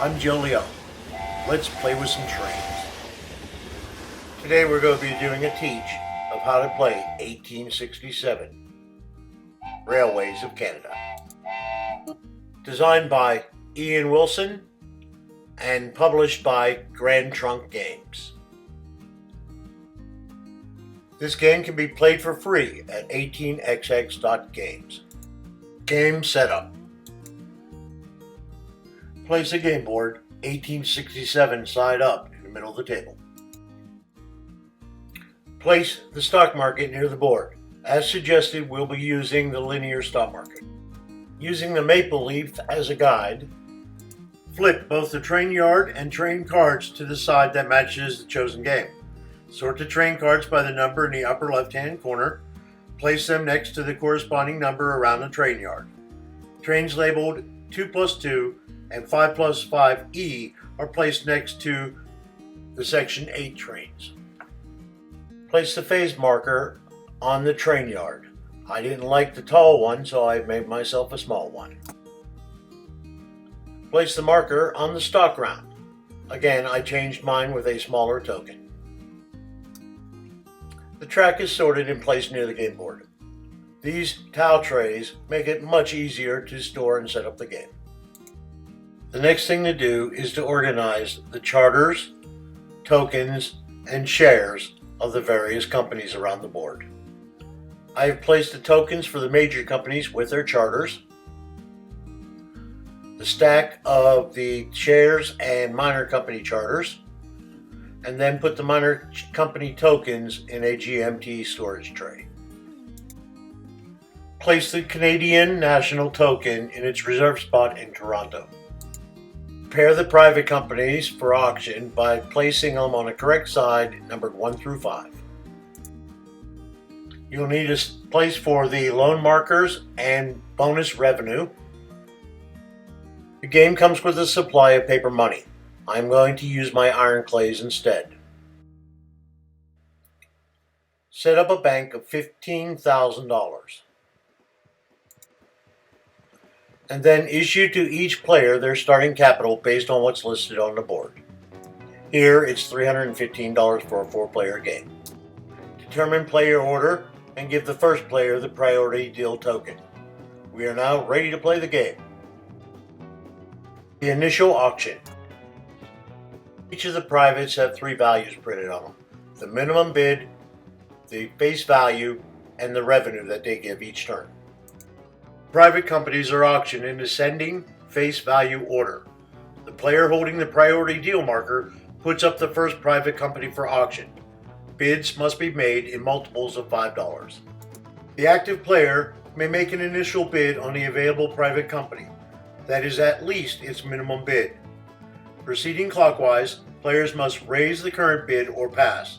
I'm Joe Leone. Let's play with some trains. Today we're going to be doing a teach of how to play 1867 Railways of Canada. Designed by Ian Wilson and published by Grand Trunk Games. This game can be played for free at 18xx.games. Game setup. Place a game board 1867 side up in the middle of the table. Place the stock market near the board. As suggested, we'll be using the linear stock market. Using the maple leaf as a guide, flip both the train yard and train cards to the side that matches the chosen game. Sort the train cards by the number in the upper left-hand corner. Place them next to the corresponding number around the train yard. Trains labeled 2+2 and 5+5E are placed next to the Section 8 trains. Place the phase marker on the train yard. I didn't like the tall one, so I made myself a small one. Place the marker on the stock round. Again, I changed mine with a smaller token. The track is sorted and placed near the game board. These tile trays make it much easier to store and set up the game. The next thing to do is to organize the charters, tokens, and shares of the various companies around the board. I have placed the tokens for the major companies with their charters, the stack of the shares and minor company charters, and then put the minor company tokens in a GMT storage tray. Place the Canadian National token in its reserve spot in Toronto. Prepare the private companies for auction by placing them on a correct side numbered 1 through 5. You'll need a place for the loan markers and bonus revenue. The game comes with a supply of paper money. I'm going to use my iron clays instead. Set up a bank of $15,000. And then issue to each player their starting capital based on what's listed on the board. Here it's $315 for a 4-player game. Determine player order and give the first player the priority deal token. We are now ready to play the game. The initial auction. Each of the privates have 3 values printed on them: the minimum bid, the face value, and the revenue that they give each turn. Private companies are auctioned in descending face value order. The player holding the priority deal marker puts up the first private company for auction. Bids must be made in multiples of $5. The active player may make an initial bid on the available private company that is at least its minimum bid. Proceeding clockwise, players must raise the current bid or pass.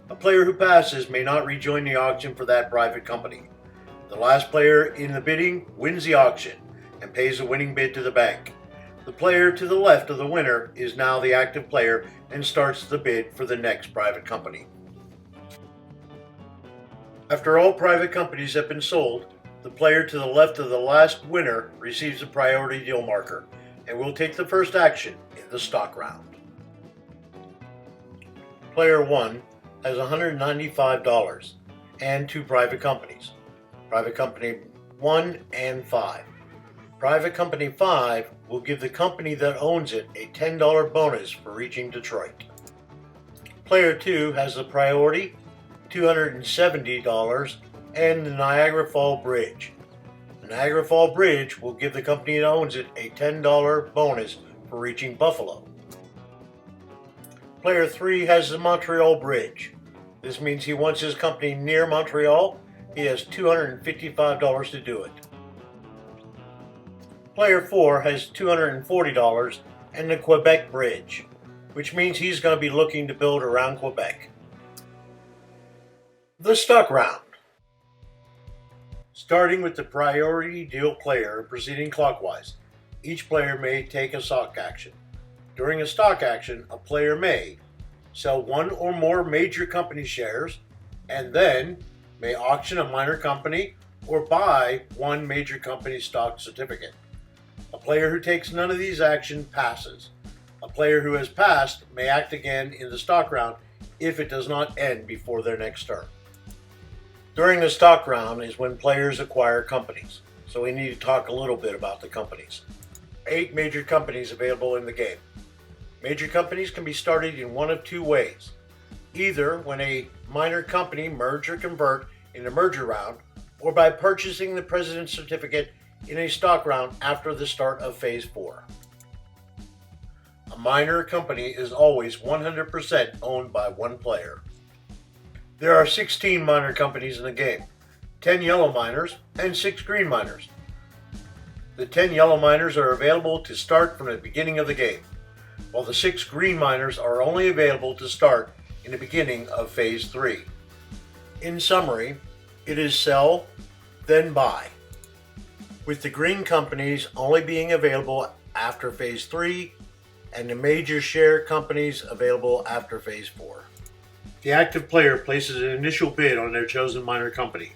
A player who passes may not rejoin the auction for that private company. The last player in the bidding wins the auction and pays the winning bid to the bank. The player to the left of the winner is now the active player and starts the bid for the next private company. After all private companies have been sold, the player to the left of the last winner receives a priority deal marker and will take the first action in the stock round. Player 1 has $195 and 2 private companies. Private Company 1 and 5. Private Company 5 will give the company that owns it a $10 bonus for reaching Detroit. Player 2 has the priority, $270, and the Niagara Falls Bridge. The Niagara Falls Bridge will give the company that owns it a $10 bonus for reaching Buffalo. Player 3 has the Montreal Bridge. This means he wants his company near Montreal. He has $255 to do it. Player 4 has $240 and the Quebec Bridge, which means he's going to be looking to build around Quebec. The stock round. Starting with the priority deal player and proceeding clockwise, each player may take a stock action. During a stock action, a player may sell 1 or more major company shares and then may auction a minor company or buy 1 major company stock certificate. A player who takes none of these actions passes. A player who has passed may act again in the stock round if it does not end before their next turn. During the stock round is when players acquire companies, so we need to talk a little bit about the companies. 8 major companies available in the game. Major companies can be started in one of 2 ways. Either when a minor company merge or convert in a merger round, or by purchasing the President's Certificate in a stock round after the start of Phase 4. A minor company is always 100% owned by one player. There are 16 minor companies in the game, 10 yellow miners and 6 green miners. The 10 yellow miners are available to start from the beginning of the game, while the 6 green miners are only available to start in the beginning of Phase 3. In summary, it is sell, then buy, with the green companies only being available after Phase 3 and the major share companies available after Phase 4. The active player places an initial bid on their chosen minor company.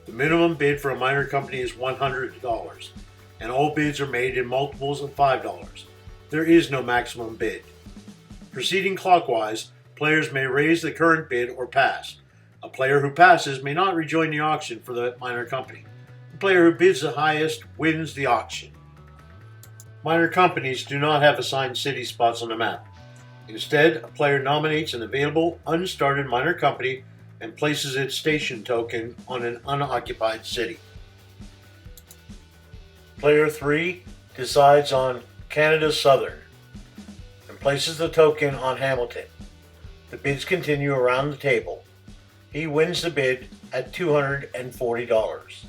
The minimum bid for a minor company is $100, and all bids are made in multiples of $5. There is no maximum bid. Proceeding clockwise, players may raise the current bid or pass. A player who passes may not rejoin the auction for the minor company. The player who bids the highest wins the auction. Minor companies do not have assigned city spots on the map. Instead, a player nominates an available, unstarted minor company and places its station token on an unoccupied city. Player 3 decides on Canada Southern and places the token on Hamilton. The bids continue around the table. He wins the bid at $240.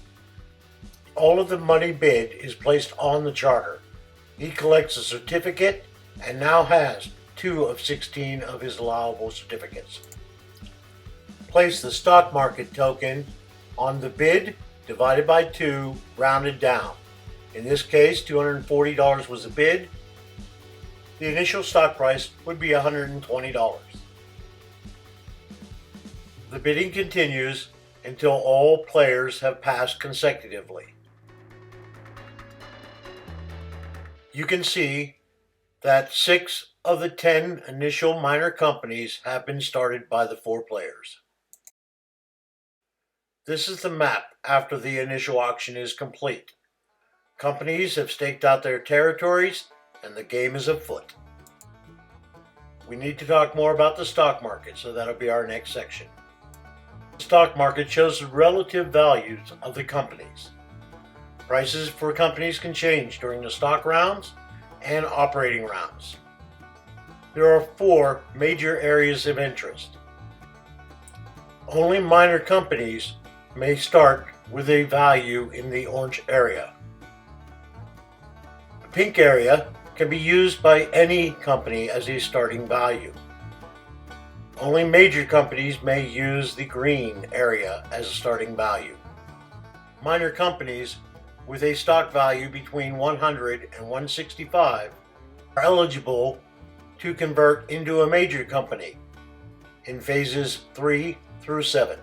All of the money bid is placed on the charter. He collects a certificate and now has 2 of 16 of his allowable certificates. Place the stock market token on the bid divided by 2, rounded down. In this case, $240 was the bid. The initial stock price would be $120. The bidding continues until all players have passed consecutively. You can see that 6 of the 10 initial minor companies have been started by the 4 players. This is the map after the initial auction is complete. Companies have staked out their territories and the game is afoot. We need to talk more about the stock market, so that'll be our next section. The stock market shows the relative values of the companies. Prices for companies can change during the stock rounds and operating rounds. There are 4 major areas of interest. Only minor companies may start with a value in the orange area. The pink area can be used by any company as a starting value. Only major companies may use the green area as a starting value. Minor companies with a stock value between 100 and 165 are eligible to convert into a major company in phases 3 through 7.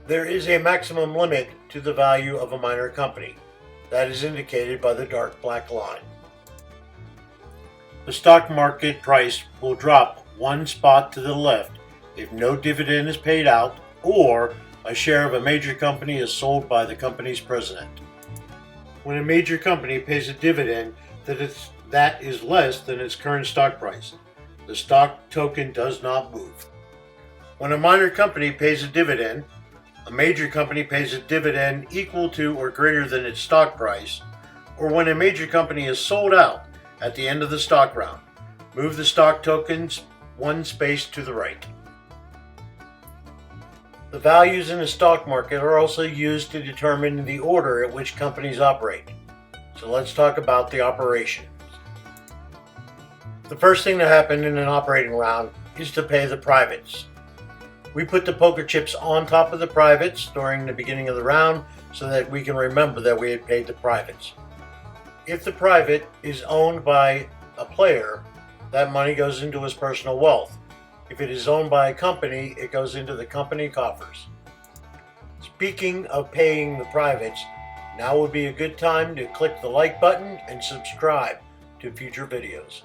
There is a maximum limit to the value of a minor company. That is indicated by the dark black line. The stock market price will drop 1 spot to the left if no dividend is paid out or a share of a major company is sold by the company's president. When a major company pays a dividend that is less than its current stock price, the stock token does not move. When a minor company pays a dividend, a major company pays a dividend equal to or greater than its stock price, or when a major company is sold out at the end of the stock round, move the stock tokens 1 space to the right. The values in the stock market are also used to determine the order at which companies operate. So let's talk about the operations. The first thing to happen in an operating round is to pay the privates. We put the poker chips on top of the privates during the beginning of the round so that we can remember that we had paid the privates. If the private is owned by a player, that money goes into his personal wealth. If it is owned by a company, it goes into the company coffers. Speaking of paying the privates, now would be a good time to click the like button and subscribe to future videos.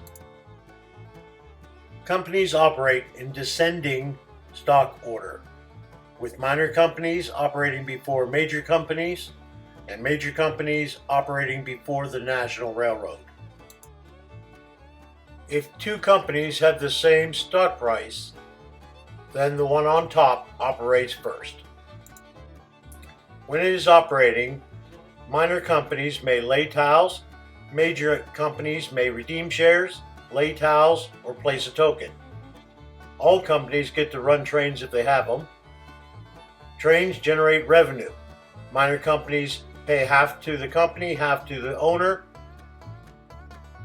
Companies operate in descending stock order, with minor companies operating before major companies and major companies operating before the National Railroad. If two companies have the same stock price, then the one on top operates first. When it is operating, minor companies may lay towels, major companies may redeem shares, lay towels, or place a token. All companies get to run trains if they have them. Trains generate revenue. Minor companies pay half to the company, half to the owner.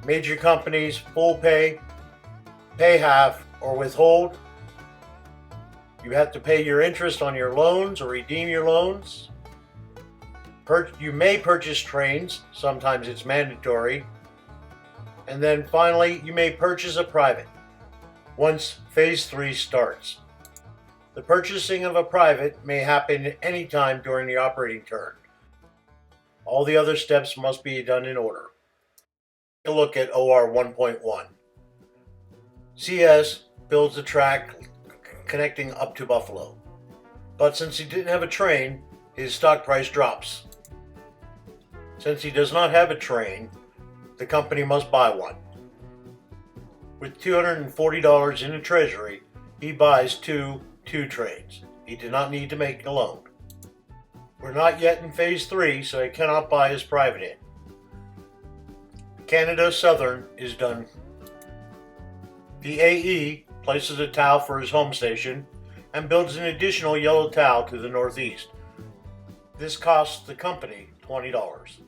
Major companies full pay half, or withhold. You have to pay your interest on your loans or redeem your loans. You may purchase trains, sometimes it's mandatory. And then finally, you may purchase a private once Phase 3 starts. The purchasing of a private may happen at any time during the operating turn. All the other steps must be done in order. Take a look at OR 1.1. CS builds a track connecting up to Buffalo. But since he didn't have a train, his stock price drops. Since he does not have a train, the company must buy one. With $240 in the treasury, he buys two trains. He did not need to make a loan. We're not yet in Phase 3, so he cannot buy his private in. Canada Southern is done. The AE places a towel for his home station and builds an additional yellow towel to the northeast. This costs the company $20.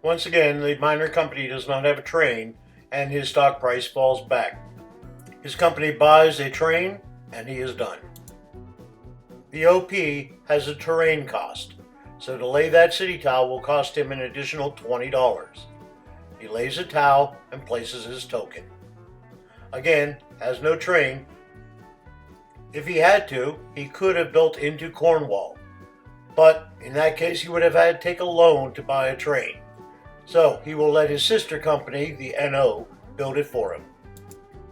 Once again, the minor company does not have a train and his stock price falls back. His company buys a train and he is done. The OP has a terrain cost, so to lay that city towel will cost him an additional $20. He lays a towel and places his token. Again, has no train. If he had to, he could have built into Cornwall, but in that case he would have had to take a loan to buy a train. So he will let his sister company, the NO, build it for him.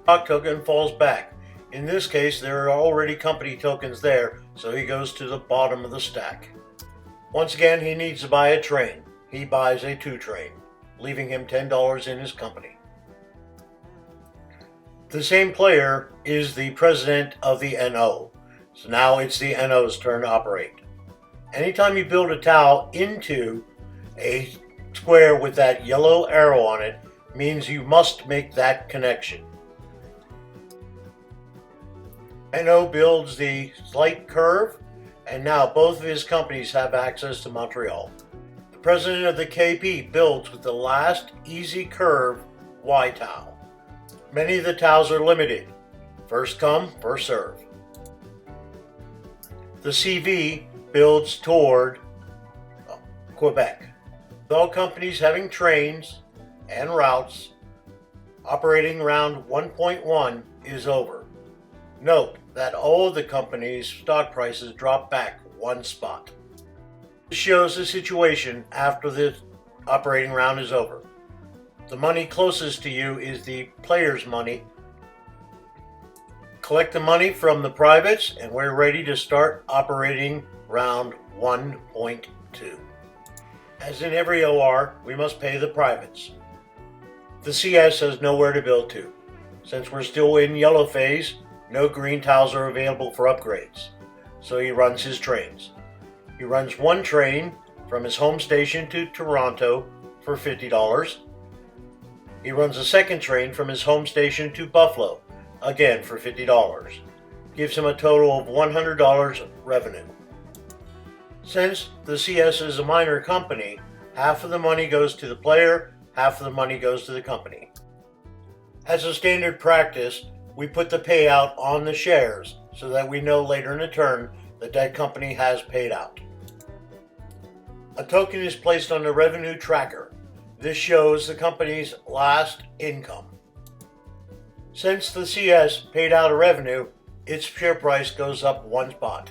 Stock token falls back. In this case, there are already company tokens there, so he goes to the bottom of the stack. Once again, he needs to buy a train. He buys a 2 train, leaving him $10 in his company. The same player is the president of the NO, so now it's the NO's turn to operate. Anytime you build a towel into a square with that yellow arrow on it, means you must make that connection. NO builds the slight curve, and now both of his companies have access to Montreal. The president of the KP builds with the last easy curve Y towel. Many of the towels are limited. First come, first serve. The CV builds toward Quebec. With all companies having trains and routes, operating around 1.1 is over. Note that all of the companies' stock prices drop back 1 spot. This shows the situation after the operating round is over. The money closest to you is the player's money. Collect the money from the privates and we're ready to start operating round 1.2. As in every OR, we must pay the privates. The CS has nowhere to build to. Since we're still in yellow phase, no green tiles are available for upgrades, so he runs his trains. He runs 1 train from his home station to Toronto for $50. He runs a second train from his home station to Buffalo, again for $50. Gives him a total of $100 revenue. Since the CS is a minor company, half of the money goes to the player, half of the money goes to the company. As a standard practice, we put the payout on the shares so that we know later in the turn that that company has paid out. A token is placed on the revenue tracker. This shows the company's last income. Since the CS paid out a revenue, its share price goes up 1 spot.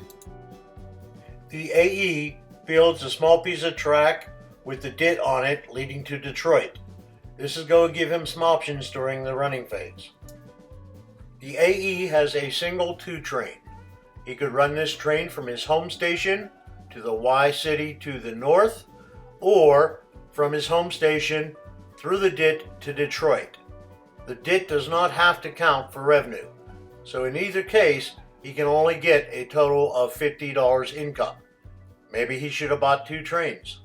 The AE builds a small piece of track with the DIT on it leading to Detroit. This is going to give him some options during the running phase. The AE has a single 2 train. He could run this train from his home station to the Y city to the north, or from his home station through the DIT to Detroit. The DIT does not have to count for revenue, so in either case, he can only get a total of $50 income. Maybe he should have bought 2 trains.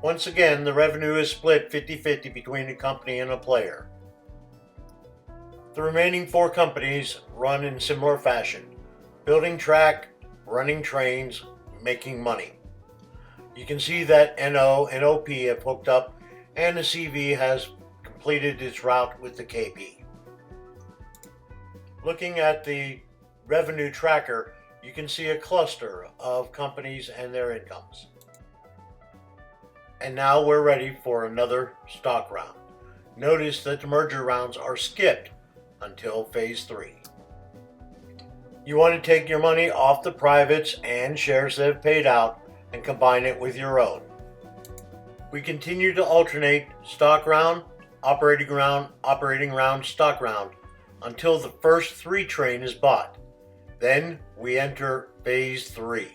Once again, the revenue is split 50-50 between the company and a player. The remaining 4 companies run in similar fashion, building track, running trains, making money. You can see that NO and OP have hooked up, and the CV has completed its route with the KP. Looking at the revenue tracker, you can see a cluster of companies and their incomes. And now we're ready for another stock round. Notice that the merger rounds are skipped until phase 3. You want to take your money off the privates and shares that have paid out and combine it with your own. We continue to alternate stock round, operating round, stock round until the first 3 train is bought. Then we enter phase 3.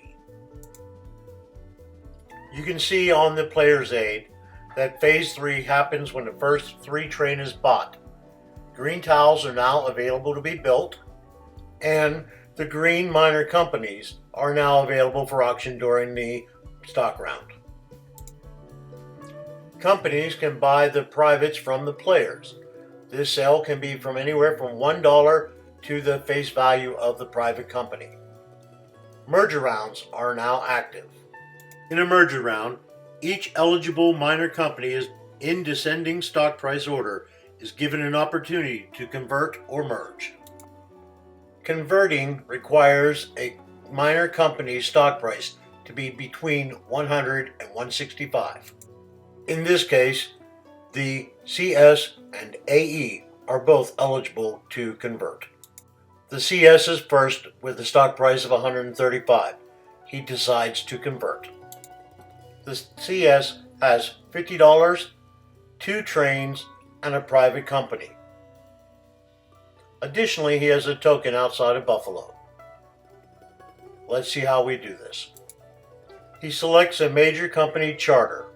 You can see on the player's aid that phase 3 happens when the first 3 train is bought. Green tiles are now available to be built, and the green minor companies are now available for auction during the stock round. Companies can buy the privates from the players. This sale can be from anywhere from $1 to the face value of the private company. Merger rounds are now active. In a merger round, each eligible minor company is in descending stock price order is given an opportunity to convert or merge. Converting requires a minor company's stock price to be between 100 and 165. In this case, the CS and AE are both eligible to convert. The CS is first with a stock price of 135. He decides to convert. The CS has $50, 2 trains, and a private company. Additionally, he has a token outside of Buffalo. Let's see how we do this. He selects a major company charter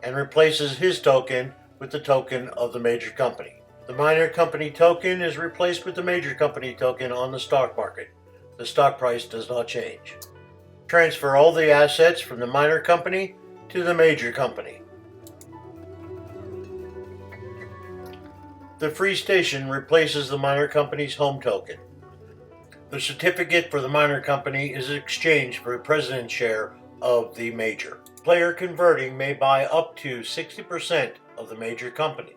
and replaces his token with the token of the major company. The minor company token is replaced with the major company token on the stock market. The stock price does not change. Transfer all the assets from the minor company to the major company. The free station replaces the minor company's home token. The certificate for the minor company is exchanged for a president's share of the major. Player converting may buy up to 60% of the major company.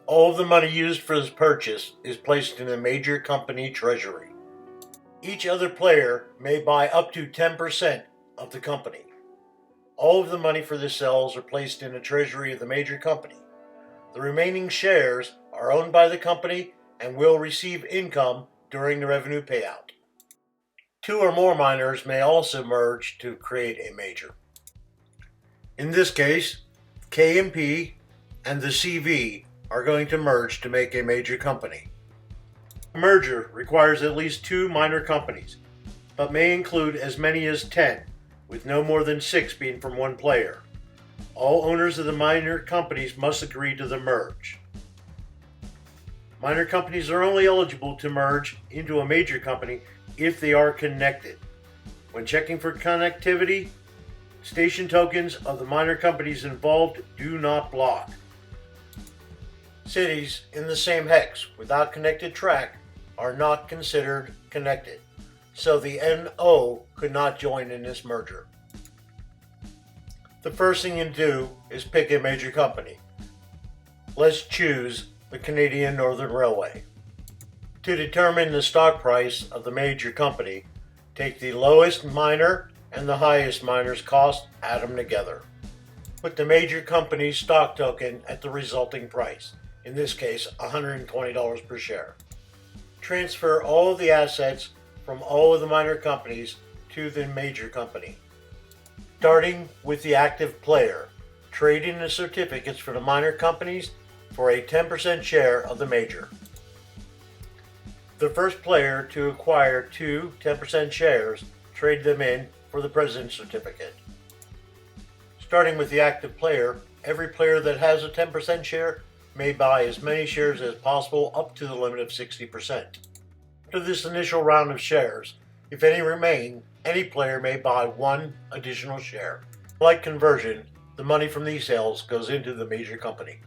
All of the money used for this purchase is placed in the major company treasury. Each other player may buy up to 10% of the company. All of the money for the sales are placed in the treasury of the major company. The remaining shares are owned by the company and will receive income during the revenue payout. 2 or more minors may also merge to create a major. In this case, KMP and the CV are going to merge to make a major company. A merger requires at least 2 minor companies, but may include as many as 10, with no more than 6 being from one player. All owners of the minor companies must agree to the merge. Minor companies are only eligible to merge into a major company if they are connected. When checking for connectivity, station tokens of the minor companies involved do not block. Cities in the same hex without connected track are not considered connected, so the NO could not join in this merger. The first thing you do is pick a major company. Let's choose the Canadian Northern Railway. To determine the stock price of the major company, take the lowest minor and the highest minor's cost, add them together. Put the major company's stock token at the resulting price, in this case $120 per share. Transfer all of the assets from all of the minor companies to the major company. Starting with the active player, trade in the certificates for the minor companies for a 10% share of the major. The first player to acquire two 10% shares trade them in for the president's certificate. Starting with the active player, every player that has a 10% share may buy as many shares as possible up to the limit of 60%. After this initial round of shares, if any remain, any player may buy one additional share. Like conversion, the money from these sales goes into the major company.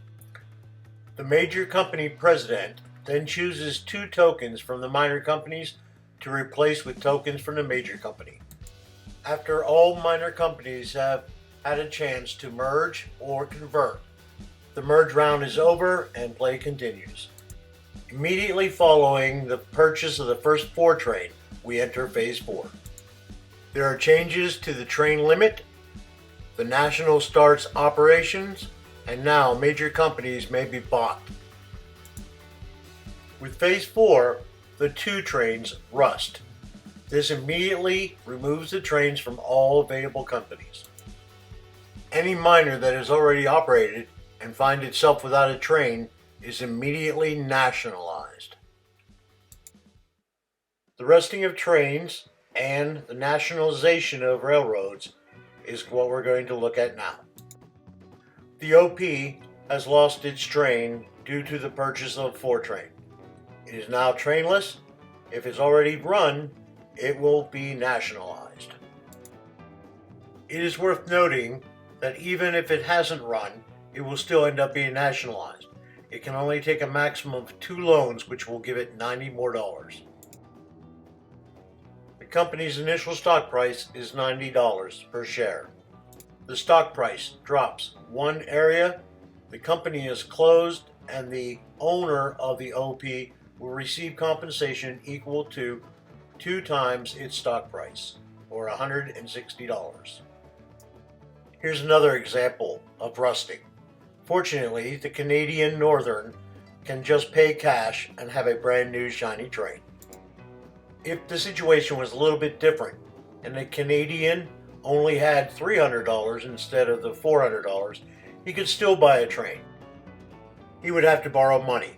The major company president then chooses two tokens from the minor companies to replace with tokens from the major company. After all minor companies have had a chance to merge or convert, the merge round is over and play continues. Immediately following the purchase of the first 4 train, we enter Phase 4. There are changes to the train limit, the national starts operations, and now major companies may be bought. With Phase 4, the 2 trains rust. This immediately removes the trains from all available companies. Any miner that has already operated and find itself without a train is immediately nationalized. The rusting of trains and the nationalization of railroads is what we're going to look at now. The OP has lost its train due to the purchase of 4 train. It is now trainless. If it's already run, it will be nationalized. It is worth noting that even if it hasn't run, it will still end up being nationalized. It can only take a maximum of 2 loans, which will give it $90 more. The company's initial stock price is $90 per share. The stock price drops one area, the company is closed, and the owner of the OP will receive compensation equal to 2 times its stock price, or $160. Here's another example of rusting. Fortunately, the Canadian Northern can just pay cash and have a brand new shiny train. If the situation was a little bit different and the Canadian only had $300 instead of the $400, he could still buy a train. He would have to borrow money.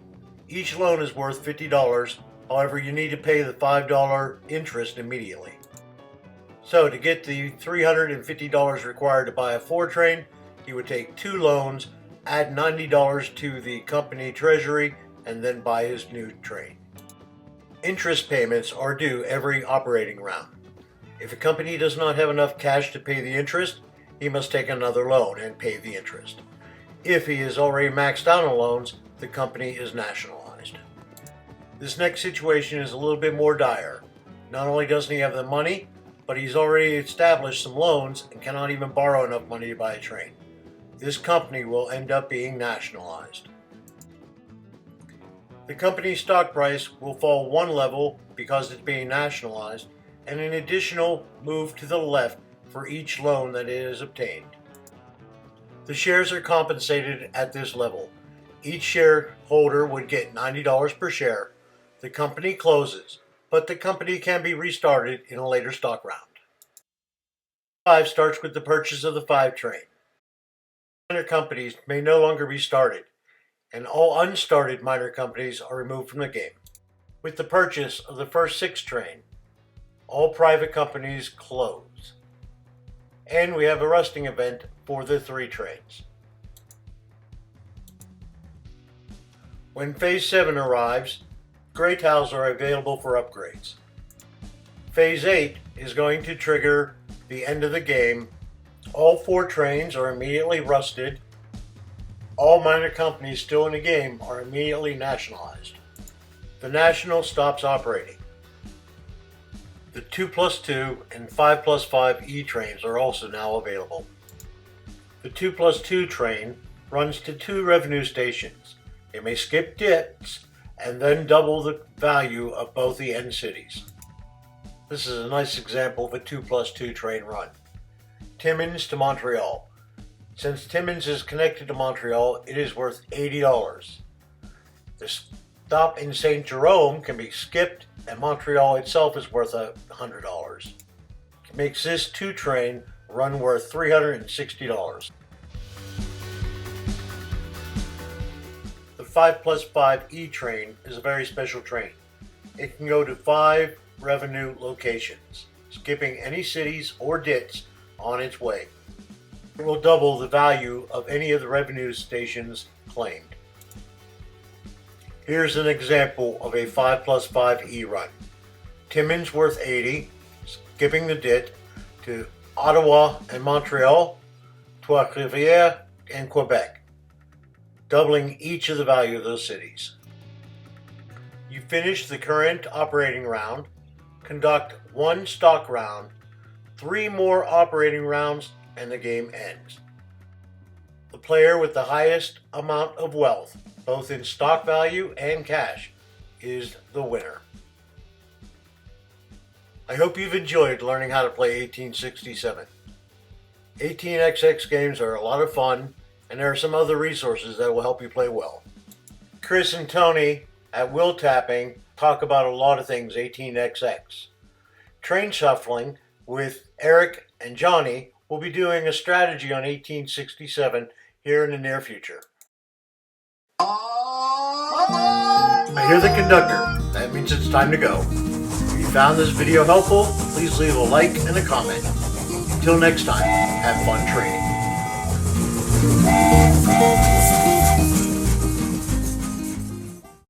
Each loan is worth $50, however you need to pay the $5 interest immediately. So to get the $350 required to buy a 4 train, he would take 2 loans, add $90 to the company treasury, and then buy his new train. Interest payments are due every operating round. If a company does not have enough cash to pay the interest, he must take another loan and pay the interest. If he is already maxed out on loans, the company is nationalized. This next situation is a little bit more dire. Not only doesn't he have the money, but he's already established some loans and cannot even borrow enough money to buy a train. This company will end up being nationalized. The company's stock price will fall 1 level because it's being nationalized, and an additional move to the left for each loan that it has obtained. The shares are compensated at this level. Each shareholder would get $90 per share. The company closes, but the company can be restarted in a later stock round. 5 starts with the purchase of the 5 train. Minor companies may no longer be started, and all unstarted minor companies are removed from the game. With the purchase of the first 6 train, all private companies close. And we have a rusting event for the 3 trains. When Phase 7 arrives, gray tiles are available for upgrades. Phase 8 is going to trigger the end of the game. All 4 trains are immediately rusted. All minor companies still in the game are immediately nationalized. The National stops operating. The 2+2 and 5+5 E trains are also now available. The 2+2 train runs to 2 revenue stations. It may skip dips and then double the value of both the end cities. This is a nice example of a 2+2 train run. Timmins to Montreal. Since Timmins is connected to Montreal, it is worth $80. The stop in St. Jerome can be skipped, and Montreal itself is worth $100. It makes this 2 train run worth $360. 5+5 E train is a very special train. It can go to 5 revenue locations, skipping any cities or dits on its way. It will double the value of any of the revenue stations claimed. Here's an example of a 5+5 E run. Timmins worth 80, skipping the dit to Ottawa and Montreal, Trois-Rivières and Quebec, doubling each of the value of those cities. You finish the current operating round, conduct 1 stock round, 3 more operating rounds, and the game ends. The player with the highest amount of wealth, both in stock value and cash, is the winner. I hope you've enjoyed learning how to play 1867. 18xx games are a lot of fun, and there are some other resources that will help you play well. Chris and Tony at Will Tapping talk about a lot of things 18xx. Train Shuffling with Eric and Johnny will be doing a strategy on 1867 here in the near future. I hear the conductor. That means it's time to go. If you found this video helpful, please leave a like and a comment. Until next time, have fun trading.